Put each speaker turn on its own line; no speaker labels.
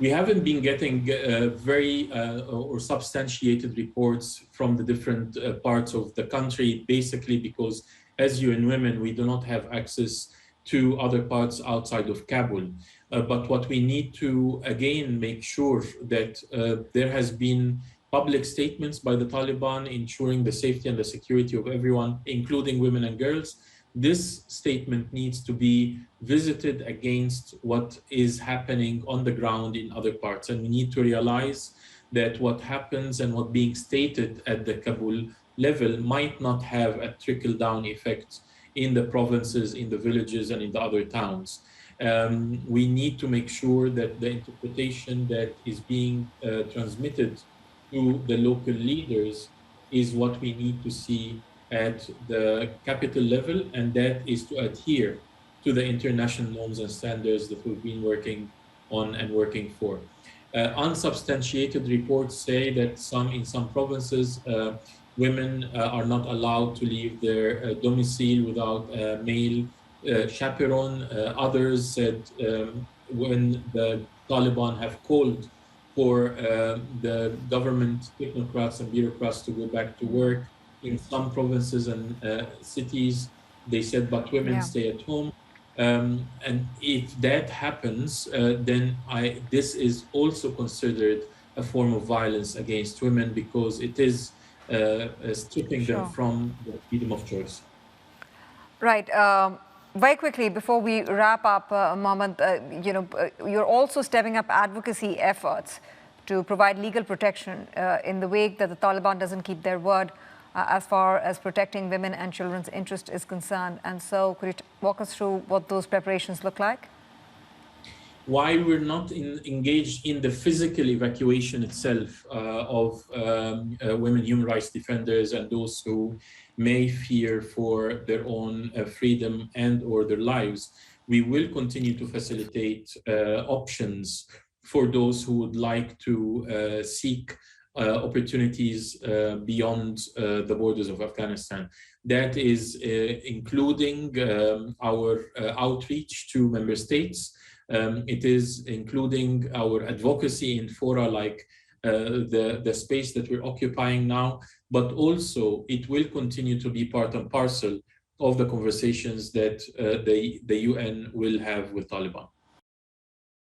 We haven't been getting very or substantiated reports from the different parts of the country, basically because as UN Women, we do not have access to other parts outside of Kabul. But what we need to, again, make sure that there has been public statements by the Taliban ensuring the safety and the security of everyone, including women and girls. This statement needs to be visited against what is happening on the ground in other parts. And we need to realize that what happens and what being stated at the Kabul level might not have a trickle-down effect in the provinces, in the villages, and in the other towns. We need to make sure that the interpretation that is being transmitted to the local leaders is what we need to see at the capital level, and that is to adhere to the international norms and standards that we've been working on and working for. Unsubstantiated reports say that in some provinces, women are not allowed to leave their domicile without a male chaperone. Others said when the Taliban have called for the government technocrats and bureaucrats to go back to work, in some provinces and cities, they said, but women stay at home. And if that happens, then this is also considered a form of violence against women because it is stripping them from the freedom of choice.
Right. Very quickly, before we wrap up, Mohammad, you're also stepping up advocacy efforts to provide legal protection in the wake that the Taliban doesn't keep their word as far as protecting women and children's interest is concerned. And so could you walk us through what those preparations look like?
While we're not engaged in the physical evacuation itself of women human rights defenders and those who may fear for their own freedom and or their lives, we will continue to facilitate options for those who would like to seek opportunities beyond the borders of Afghanistan. That is including our outreach to member states. It is including our advocacy in fora like the space that we're occupying now, but also it will continue to be part and parcel of the conversations that the UN will have with Taliban.